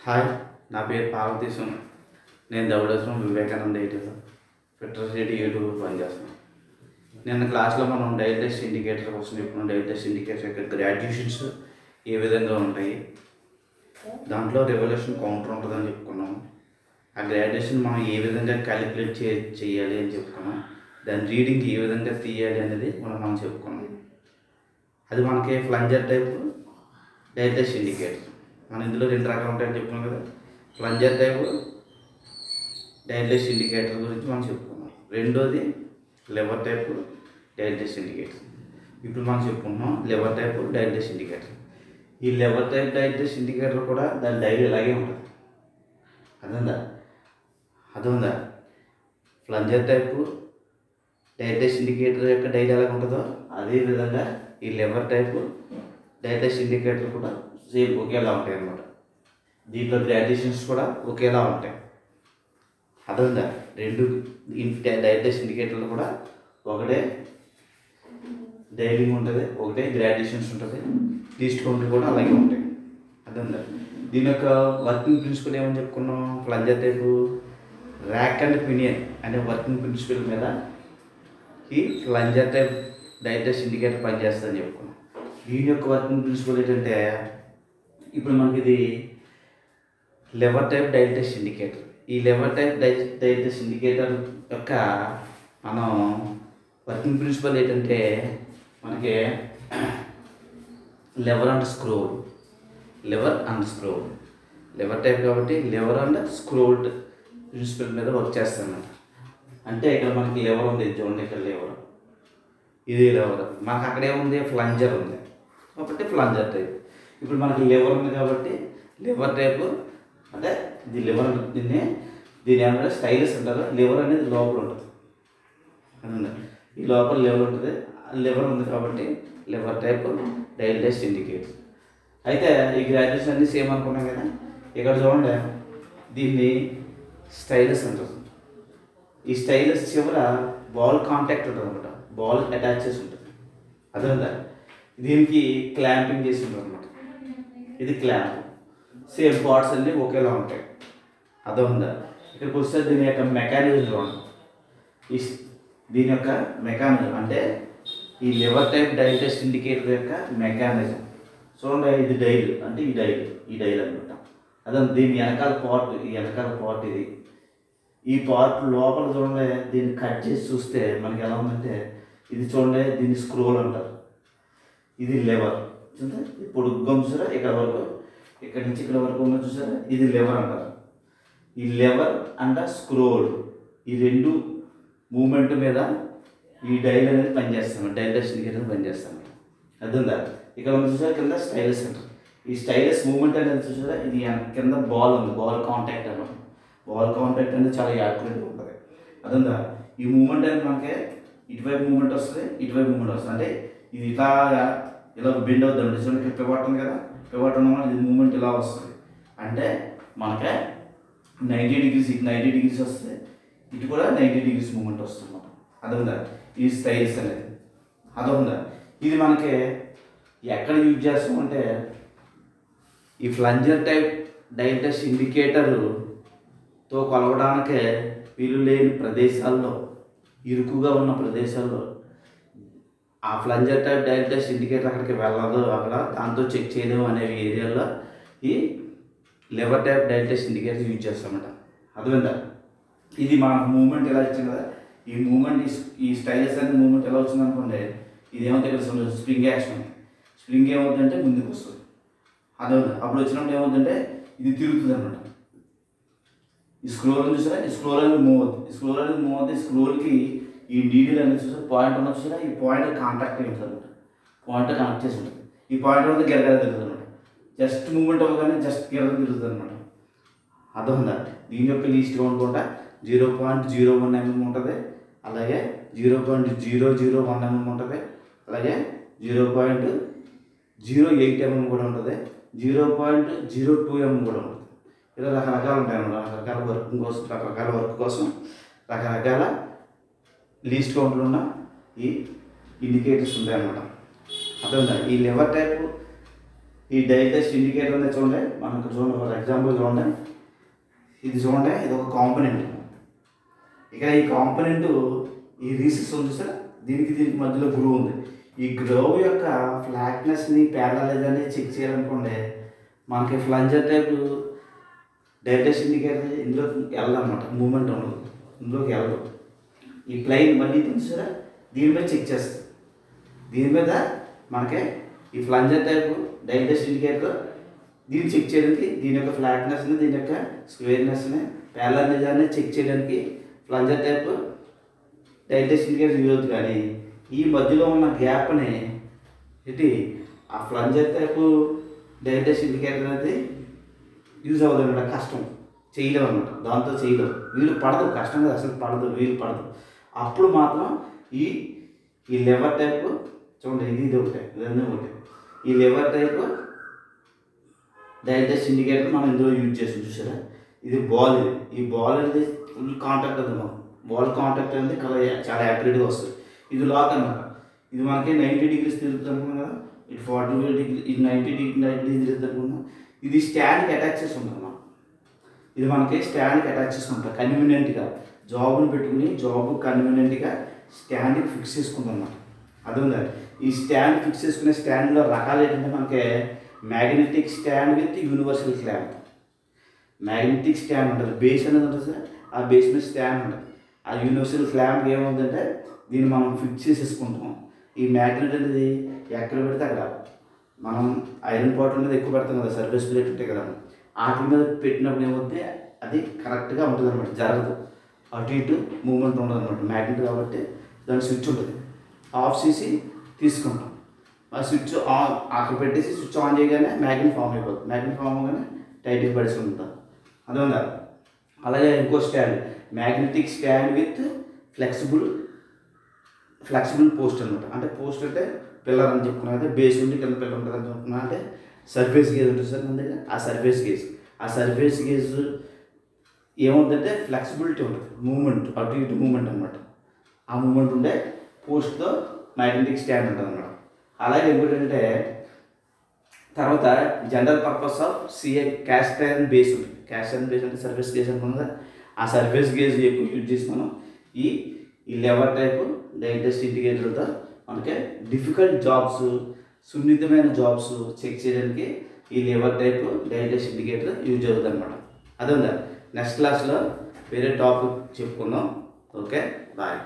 Hi, నా పేరు పార్వతీశం. నేను ధవళేశ్వరం వివేకానంద ఐటీలో ఫిట్రసిటీ యూట్యూబ్ పనిచేస్తున్నాను. నిన్న క్లాస్లో మనం డైజెస్ట్ ఇండికేటర్ కోసం చెప్పుకున్నాం. డైజెస్ట్ ఇండికేటర్ యొక్క గ్రాడ్యుయేషన్స్ ఏ విధంగా ఉంటాయి, దాంట్లో రెవల్యూషన్ కౌంటర్ ఉంటుందని చెప్పుకున్నాము. ఆ గ్రాడ్యుయేషన్ మనం ఏ విధంగా క్యాలిక్యులేట్ చేయాలి అని చెప్పుకున్నాం. దాని రీడింగ్ ఏ విధంగా తీయాలి అనేది మనం చెప్పుకున్నాం. అది మనకి ఫ్లంజర్ టైప్ డైజెస్ట్ ఇండికేటర్. మనం ఇందులో రెండు రకాలు ఉంటాయని చెప్పుకున్నాం కదా. ప్లంజర్ టైప్ డైజెస్ట్ ఇండికేటర్ గురించి మనం చెప్పుకున్నాం. రెండోది లెవర్ టైప్ డైజెస్ట్ ఇండికేటర్. ఇప్పుడు మనం చెప్పుకున్నాం లెవర్ టైప్ డైజెస్ట్ ఇండికేటర్. ఈ లెవర్ టైప్ డైజెస్ట్ ఇండికేటర్ కూడా దాని డైరీ ఇలాగే ఉంటుంది. అదుందా ప్లంజర్ టైప్ డైజెస్ట్ ఇండికేటర్ యొక్క డైరీ ఎలాగ ఉంటుందో అదేవిధంగా ఈ లెవర్ టైప్ డైజెస్ట్ ఇండికేటర్ కూడా సేమ్ ఒకేలా ఉంటాయి అన్నమాట. దీంట్లో గ్రాడ్యుయేషన్స్ కూడా ఒకేలా ఉంటాయి. అర్థంగా రెండు డైజెస్ట్ ఇండికేటర్లు కూడా ఒకటే డైలింగ్ ఉంటుంది, ఒకటే గ్రాడ్యుయేషన్స్ ఉంటుంది, లీస్ట్ కౌంట్ కూడా అలాగే ఉంటాయి. అర్థంగా దీని యొక్క వర్కింగ్ ప్రిన్సిపల్ ఏమని చెప్పుకున్నాం. Plunger type rack and pinion అనే వర్కింగ్ ప్రిన్సిపల్ మీద ఈ ప్లంజర్ టైప్ డైజెస్ట్ ఇండికేటర్ పనిచేస్తుందని చెప్పుకున్నాం. దీని యొక్క వర్కింగ్ ప్రిన్సిపల్ ఏంటంటే, ఇప్పుడు మనకి ఇది లెవర్ టైప్ డైజెస్ట్ ఇండికేటర్. ఈ లెవర్ టైప్ డైజెస్ట్ ఇండికేటర్ యొక్క మనం వర్కింగ్ ప్రిన్సిపల్ ఏంటంటే, మనకి lever and scroll lever type కాబట్టి లెవర్ అండ్ స్క్రోల్డ్ ప్రిన్సిపల్ మీద వర్క్ చేస్తానమాట. అంటే ఇక్కడ మనకి లెవర్ ఉంది, చూడండి ఇక్కడ లెవర్, ఇది లెవర్. మనకు అక్కడే ఉంది ఫ్లంజర్ ఉంది కాబట్టి ఫ్లంజర్ టైప్. ఇప్పుడు మనకి లెవర్ ఉంది కాబట్టి లెవర్ టైప్ అంటే ఇది లివర్. దీని ఏమంటే స్టైలస్ అంటారు. లివర్ అనేది లోపల ఉంటుంది. అది ఈ లోపల లివర్ ఉంటుంది. లివర్ ఉంది కాబట్టి లివర్ టైప్ డైజెస్ట్ ఇండికేటర్. అయితే ఈ గ్రాడ్యుయేషన్ అన్నీ సేమ్ అనుకున్నాం కదా. ఇక్కడ చూడండి, దీన్ని స్టైలస్ అంటారు. ఈ స్టైలస్ చివర బాల్ కాంటాక్ట్ ఉంటుంది అనమాట. బాల్ అటాచ్ చేసి ఉంటుంది. అర్థందా. దీనికి క్లాంపింగ్ చేసి ఉంటుంది అనమాట. ఇది క్లాంప్. సేమ్ పార్ట్స్ అన్నీ ఒకేలా ఉంటాయి. అర్థమైందా. ఇక్కడికి వస్తే దీని యొక్క మెకానిజం చూడండి. దీని యొక్క మెకానిజం అంటే ఈ లివర్ టైప్ డైజెస్ట్ ఇండికేటర్ యొక్క మెకానిజం చూడండి. ఇది డైల్ అంటే ఈ డైల్ అనమాట. అదే దీని వెనకాల పార్ట్ ఇది. ఈ పార్ట్ లోపల చూడండి, దీన్ని కట్ చేసి చూస్తే మనకి ఎలా ఉందంటే, ఇది చూడండి, దీన్ని స్క్రోల్ అంటారు. ఇది లెవర్ చూడండి. ఇప్పుడు చూసారా, ఇక్కడ నుంచి ఇక్కడ వరకు ఉన్న చూసారా, ఇది లెవర్ అంటారు. ఈ లెవర్ అండ్ స్క్రోల్ ఈ రెండు మూమెంట్ మీద ఈ డైల్ అనేది పనిచేస్తాము. Digest indicator పనిచేస్తాము. అర్థందా. ఇక్కడ ఉంది చూసారా, కింద స్టైలస్ అంటారు. ఈ స్టైలస్ మూమెంట్ అనేది చూసారా, ఇది కింద బాల్ ఉంది, బాల్ కాంటాక్ట్ అనమాట. బాల్ కాంటాక్ట్ అనేది చాలా యాక్యురేట్గా ఉంటుంది. అర్థందా. ఈ మూమెంట్ అనేది మనకి ఇటువైపు మూమెంట్ వస్తుంది, ఇటువైపు మూమెంట్ వస్తుంది. అంటే ఇది ఇలా బెండ్ అవుతుంది. చూడండి, పివట్ ఉంది కదా. పివట్ ఉన్న ఇది మూమెంట్ ఇలా వస్తుంది. అంటే మనకి 90 డిగ్రీస్ వస్తుంది. ఇటు కూడా 90 డిగ్రీస్ మూమెంట్ వస్తుంది అన్నమాట. అర్థందా. ఈ స్టైల్స్ అనేది అర్థందా. ఇది మనకి ఎక్కడ యూజ్ చేస్తామంటే, ఈ ఫ్లంజర్ టైప్ డైజెస్ట్ ఇండికేటర్తో కొలవడానికే వీలు లేని ప్రదేశాల్లో, ఇరుకుగా ఉన్న ప్రదేశాల్లో ఆ ఫ్లంజర్ టైప్ డైజెస్ట్ ఇండికేటర్ అక్కడికి వెళ్ళదు, అక్కడ దాంతో చెక్ చేయలేము అనే ఏరియాలో ఈ lever type digest indicator use చేస్తామన్నమాట. అర్థమైందా. ఇది మన మూమెంట్ ఎలా వచ్చింది కదా. ఈ మూమెంట్ ఈ స్టైలస్ అనే మూమెంట్ ఎలా వచ్చింది అనుకోండి, ఇది ఏమవుతుంది, ఇక్కడ స్ప్రింగ్ యాక్షన్. స్ప్రింగ్ ఏమవుతుందంటే ముందుకు వస్తుంది. అర్థమైందా. అప్పుడు వచ్చినప్పుడు ఏమవుతుందంటే ఇది తిరుగుతుంది అనమాట. ఈ స్క్రోల్ చూసారా, ఈ స్క్రోల్ అనేది మూవ్ అవుతుంది. ఈ స్క్రోల్కి ఈ నీడిల్ అనేది చూసారా, పాయింట్ ఉన్న చూసారా, ఈ పాయింట్ కాంటాక్ట్ అయి ఉంటుంది అనమాట. పాయింట్ కనెక్ట్ చేసి ఉంటుంది. ఈ పాయింట్ వద్ద గిరగర తిరుగుతుంది అనమాట. జస్ట్ మూమెంట్ అవ్వగానే జస్ట్ గిరగర తిరుగుతుంది అనమాట. అర్థమైందా. దీని యొక్క లీస్ట్ కౌంట్ కూడా 0.01 mm ఉంటుంది. అలాగే 0.001 mm ఉంటుంది. అలాగే 0.08 mm కూడా ఉంటుంది. 0.02 mm కూడా ఉంటుంది. ఇలా రకరకాలు ఉంటాయి అన్నమాట. రకరకాల వర్క్ కోసం రకరకాల లీస్ట్ కౌంట్లు ఉన్న ఈ ఇండికేటర్స్ ఉంటాయి అన్నమాట. అర్థమైందా. ఈ లెవర్ టైప్ ఈ డైటెస్ట్ ఇండికేటర్ అనేది చూడండి, మనకు చూడండి ఫర్ ఎగ్జాంపుల్ చూడండి, ఇది చూడండి, ఇది ఒక కాంపోనెంట్. ఇక్కడ ఈ కాంపోనెంట్ ఈ రీసెస్ ఉంది సార్, దీనికి మధ్యలో గ్రూవ్ ఉంది. ఈ గ్రోవ్ యొక్క ఫ్లాట్నెస్ని ప్యారలైజర్ని చెక్ చేయాలనుకోండి, మనకి ఫ్లంజర్ టైప్ డైటెస్ట్ ఇండికేటర్ ఇందులోకి వెళ్ళదన్నమాట, మూమెంట్ ఉండదు, ఇందులోకి వెళ్ళదు. ఈ ప్లైన్ మళ్ళీ చూసారా, దీని మీద చెక్ చేస్తుంది. దీని మీద మనకి ఈ ఫ్లంజర్ టైప్ డైటెస్ట్ ఇండికేటర్ దీన్ని చెక్ చేయడానికి, దీని యొక్క ఫ్లాట్నెస్ని, దీని యొక్క స్క్వేర్నెస్ని, ప్యారలైజర్ని చెక్ చేయడానికి ఫ్లంజర్ టైప్ డైటెస్ట్ ఇండికేటర్ యూజ్ అవుతుంది. కానీ ఈ మధ్యలో ఉన్న గ్యాప్ని ఆ ఫ్లంజర్ టైప్ డైటెస్ట్ ఇండికేటర్ అనేది యూజ్ అవ్వదు అనమాట, కష్టం చేయలేము అనమాట, దాంతో చేయలేము, వీళ్ళు పడదు, కష్టం కదా అసలు పడదు, వీళ్ళు పడదు. అప్పుడు మాత్రం ఈ లెవర్ టైప్ చూడండి, ఇది ఒకటే, ఇదన్నీ ఒకటే, ఈ లెవర్ టైప్ డైటెస్ట్ ఇండికేటర్ మనం ఇందులో యూజ్ చేసి చూసారా. ఇది బాల్, ఈ బాల్ అనేది ఫుల్ కాంటాక్ట్ ఉంది, మనం బాల్ కాంటాక్ట్ అనేది చాలా యాక్యురేట్గా వస్తుంది. ఇది లాక్ అనమాట, ఇది మనకి 90 degrees తిరుగుతుంది అనుకున్నాం కదా, ఇది 40 degrees, ఇది 90 degrees తిరుగుతుంది అనుకున్నాం. ఇది స్టాండ్కి అటాచ్ చేసి ఉంటుంది మనం, ఇది మనకి స్టాండ్కి అటాచ్ చేసుకుంటాం కన్వీనియంట్గా, జాబ్ని పెట్టుకుని జాబ్ కన్వీనియంట్గా స్టాండ్కి ఫిక్స్ చేసుకుంటాం అన్నమాట. అది ఉందా, ఈ స్టాండ్ ఫిక్స్ చేసుకునే స్టాండ్లో రకాలు ఏంటంటే మనకి magnetic stand with universal clamp. Magnetic stand ఉంటుంది, బేస్ అనేది ఉంటుంది సార్, ఆ బేస్ మీద స్టాండ్ ఉంటుంది. ఆ యూనివర్సల్ క్లాంప్ ఏమవుతుందంటే దీన్ని మనం ఫిక్స్ చేసేసుకుంటాం. ఈ మ్యాగ్నెట్ అనేది ఎక్కడ పెడితే అక్కడ, మనం ఐరన్ పాట్ల మీద ఎక్కువ పెడతాం కదా, సర్ఫేస్ ప్లేట్ ఉంటాయి కదా, వాటి మీద పెట్టినప్పుడు ఏమవుతుంది, అది కరెక్ట్గా ఉంటుంది అనమాట, జరగదు, అటు ఇటు మూమెంట్ ఉండదు అనమాట. మ్యాగ్నెట్ కాబట్టి దాని స్విచ్ ఉంటుంది, ఆఫ్ చేసి తీసుకుంటాం. ఆ స్విచ్ ఆన్ అక్కడ పెట్టేసి స్విచ్ ఆన్ చేయగానే మ్యాగ్నెట్ ఫామ్ అయిపోతుంది, మ్యాగ్నెట్ ఫామ్ అవగానే టైట్గా పడేసుకుంటాం. అదే ఉందా. అలాగే ఇంకో stand, magnetic stand with flexible post అనమాట. అంటే పోస్ట్ అంటే పిల్లర్ అని చెప్పుకున్నా, అయితే బేస్ ఉండి కింద పిల్లర్ ఉంటుంది అని చెప్పుకున్నా, అంటే సర్ఫేస్ గేజ్ ఉంటుంది సార్ మన దగ్గర. ఆ సర్ఫేస్ గేజ్ ఏముంటుందంటే ఫ్లెక్సిబిలిటీ ఉంటుంది, మూమెంట్ అటు ఇటు మూమెంట్ అనమాట. ఆ మూమెంట్ ఉండే పోస్ట్తో మ్యాగ్నెటిక్ స్టాండ్ ఉంటుంది అనమాట. అలాగే ఇంకోటి ఏంటంటే తర్వాత general purpose of CA cast iron base ఉంటుంది. క్యాస్ట్ ఐరన్ బేస్ అంటే సర్ఫేస్ గేజ్ అనుకున్నాం కదా, ఆ సర్ఫేస్ గేజ్ ఎక్కువ యూజ్ చేసి మనం ఈ లెవర్ టైప్ డైటెస్ట్ ఇండికేటర్తో మనకి డిఫికల్ట్ జాబ్స్, సున్నితమైన జాబ్స్ చెక్ చేయడానికి ఈ lever type dial test indicator use అవుతుంది అనమాట. అదే ఉందా. నెక్స్ట్ క్లాస్లో వేరే టాపిక్ చెప్పుకుందాం. Okay, bye.